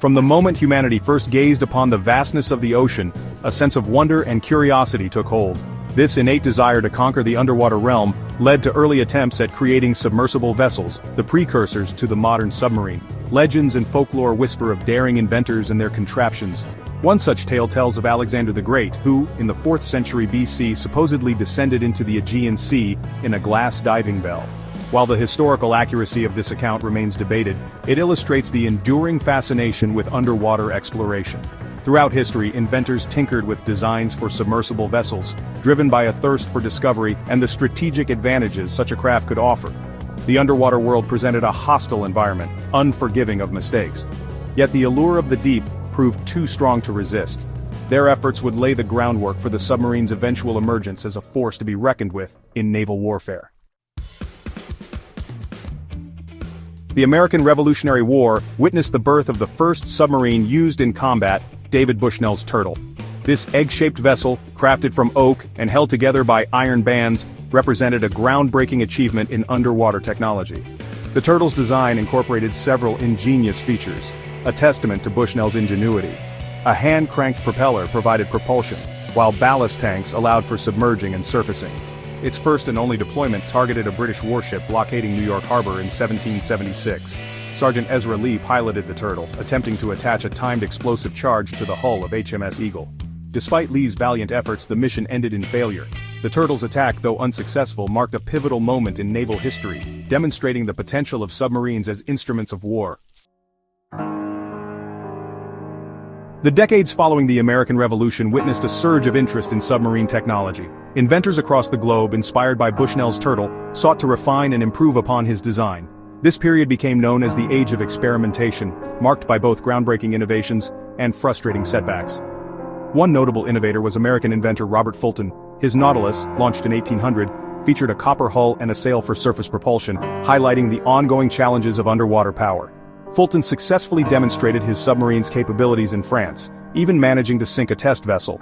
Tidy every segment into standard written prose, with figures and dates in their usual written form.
From the moment humanity first gazed upon the vastness of the ocean, a sense of wonder and curiosity took hold. This innate desire to conquer the underwater realm led to early attempts at creating submersible vessels, the precursors to the modern submarine. Legends and folklore whisper of daring inventors and their contraptions. One such tale tells of Alexander the Great, who, in the 4th century BC, supposedly descended into the Aegean Sea in a glass diving bell. While the historical accuracy of this account remains debated, it illustrates the enduring fascination with underwater exploration. Throughout history, inventors tinkered with designs for submersible vessels, driven by a thirst for discovery and the strategic advantages such a craft could offer. The underwater world presented a hostile environment, unforgiving of mistakes. Yet the allure of the deep proved too strong to resist. Their efforts would lay the groundwork for the submarine's eventual emergence as a force to be reckoned with in naval warfare. The American Revolutionary War witnessed the birth of the first submarine used in combat, David Bushnell's Turtle. This egg-shaped vessel, crafted from oak and held together by iron bands, represented a groundbreaking achievement in underwater technology. The Turtle's design incorporated several ingenious features, a testament to Bushnell's ingenuity. A hand-cranked propeller provided propulsion, while ballast tanks allowed for submerging and surfacing. Its first and only deployment targeted a British warship blockading New York Harbor in 1776. Sergeant Ezra Lee piloted the Turtle, attempting to attach a timed explosive charge to the hull of HMS Eagle. Despite Lee's valiant efforts, the mission ended in failure. The Turtle's attack, though unsuccessful, marked a pivotal moment in naval history, demonstrating the potential of submarines as instruments of war. The decades following the American Revolution witnessed a surge of interest in submarine technology. Inventors across the globe, inspired by Bushnell's Turtle, sought to refine and improve upon his design. This period became known as the Age of Experimentation, marked by both groundbreaking innovations and frustrating setbacks. One notable innovator was American inventor Robert Fulton. His Nautilus, launched in 1800, featured a copper hull and a sail for surface propulsion, highlighting the ongoing challenges of underwater power. Fulton successfully demonstrated his submarine's capabilities in France, even managing to sink a test vessel.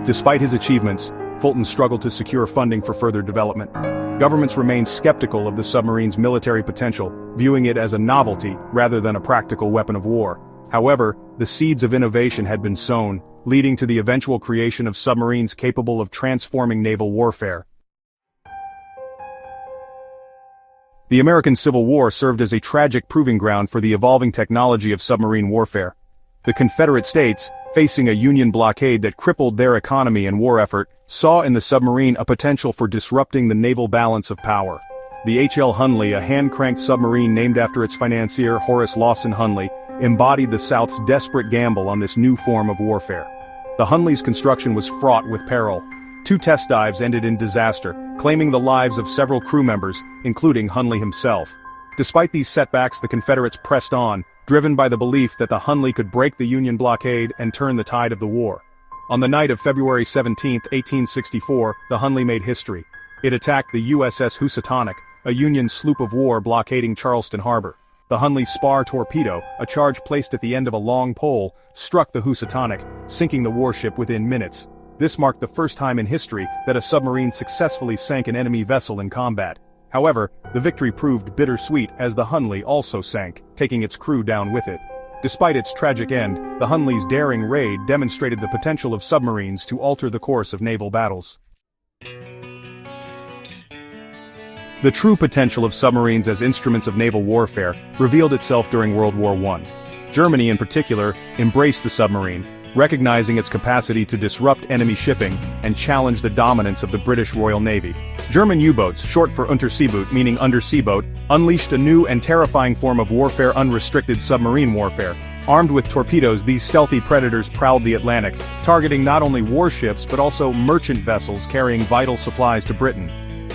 Despite his achievements, Fulton struggled to secure funding for further development. Governments remained skeptical of the submarine's military potential, viewing it as a novelty rather than a practical weapon of war. However, the seeds of innovation had been sown, leading to the eventual creation of submarines capable of transforming naval warfare. The American Civil War served as a tragic proving ground for the evolving technology of submarine warfare. The Confederate States, facing a Union blockade that crippled their economy and war effort, saw in the submarine a potential for disrupting the naval balance of power. The H.L. Hunley, a hand-cranked submarine named after its financier Horace Lawson Hunley, embodied the South's desperate gamble on this new form of warfare. The Hunley's construction was fraught with peril. 2 test dives ended in disaster, claiming the lives of several crew members, including Hunley himself. Despite these setbacks, the Confederates pressed on, driven by the belief that the Hunley could break the Union blockade and turn the tide of the war. On the night of February 17, 1864, the Hunley made history. It attacked the USS Housatonic, a Union sloop of war blockading Charleston Harbor. The Hunley's spar torpedo, a charge placed at the end of a long pole, struck the Housatonic, sinking the warship within minutes. This marked the first time in history that a submarine successfully sank an enemy vessel in combat. However, the victory proved bittersweet as the Hunley also sank, taking its crew down with it. Despite its tragic end, the Hunley's daring raid demonstrated the potential of submarines to alter the course of naval battles. The true potential of submarines as instruments of naval warfare revealed itself during World War I. Germany, in particular, embraced the submarine, recognizing its capacity to disrupt enemy shipping and challenge the dominance of the British Royal Navy. German U-boats, short for Unterseeboot meaning undersea boat, unleashed a new and terrifying form of warfare: unrestricted submarine warfare. Armed with torpedoes, these stealthy predators prowled the Atlantic, targeting not only warships but also merchant vessels carrying vital supplies to Britain.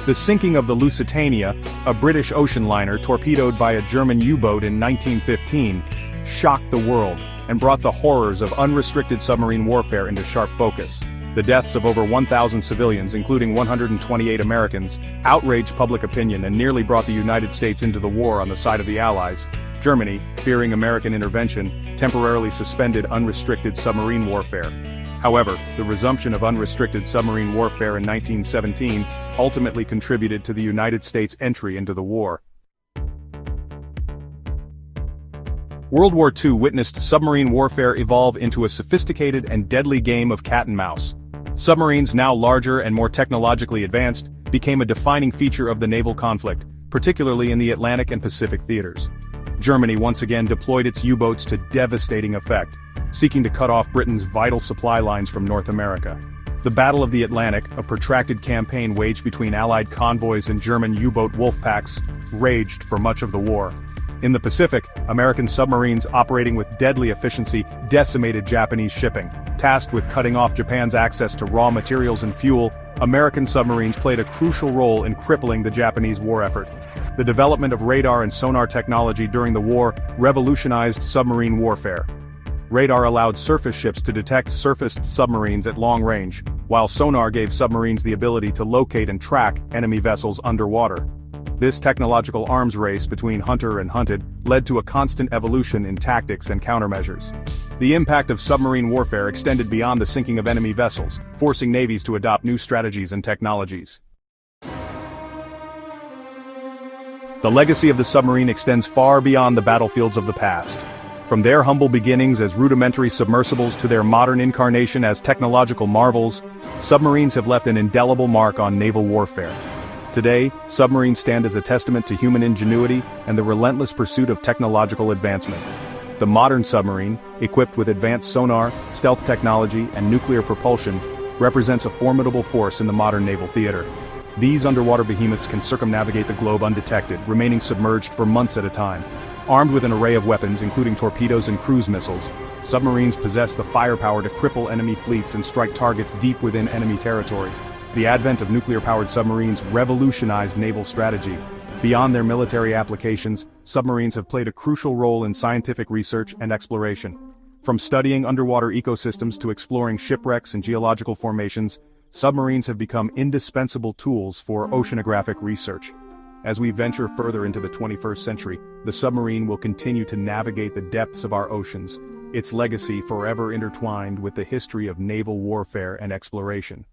The sinking of the Lusitania, a British ocean liner torpedoed by a German U-boat in 1915, shocked the world and brought the horrors of unrestricted submarine warfare into sharp focus. The deaths of over 1,000 civilians, including 128 Americans, outraged public opinion and nearly brought the United States into the war on the side of the Allies. Germany, fearing American intervention, temporarily suspended unrestricted submarine warfare. However, the resumption of unrestricted submarine warfare in 1917 ultimately contributed to the United States' entry into the war. World War II witnessed submarine warfare evolve into a sophisticated and deadly game of cat and mouse. Submarines, now larger and more technologically advanced, became a defining feature of the naval conflict, particularly in the Atlantic and Pacific theaters. Germany once again deployed its U-boats to devastating effect, seeking to cut off Britain's vital supply lines from North America. The Battle of the Atlantic, a protracted campaign waged between Allied convoys and German U-boat wolf packs, raged for much of the war. In the Pacific, American submarines operating with deadly efficiency decimated Japanese shipping. Tasked with cutting off Japan's access to raw materials and fuel, American submarines played a crucial role in crippling the Japanese war effort. The development of radar and sonar technology during the war revolutionized submarine warfare. Radar allowed surface ships to detect surfaced submarines at long range, while sonar gave submarines the ability to locate and track enemy vessels underwater. This technological arms race between hunter and hunted led to a constant evolution in tactics and countermeasures. The impact of submarine warfare extended beyond the sinking of enemy vessels, forcing navies to adopt new strategies and technologies. The legacy of the submarine extends far beyond the battlefields of the past. From their humble beginnings as rudimentary submersibles to their modern incarnation as technological marvels, submarines have left an indelible mark on naval warfare. Today, submarines stand as a testament to human ingenuity and the relentless pursuit of technological advancement. The modern submarine, equipped with advanced sonar, stealth technology, and nuclear propulsion, represents a formidable force in the modern naval theater. These underwater behemoths can circumnavigate the globe undetected, remaining submerged for months at a time. Armed with an array of weapons including torpedoes and cruise missiles, submarines possess the firepower to cripple enemy fleets and strike targets deep within enemy territory. The advent of nuclear-powered submarines revolutionized naval strategy. Beyond their military applications, submarines have played a crucial role in scientific research and exploration. From studying underwater ecosystems to exploring shipwrecks and geological formations, submarines have become indispensable tools for oceanographic research. As we venture further into the 21st century, the submarine will continue to navigate the depths of our oceans, its legacy forever intertwined with the history of naval warfare and exploration.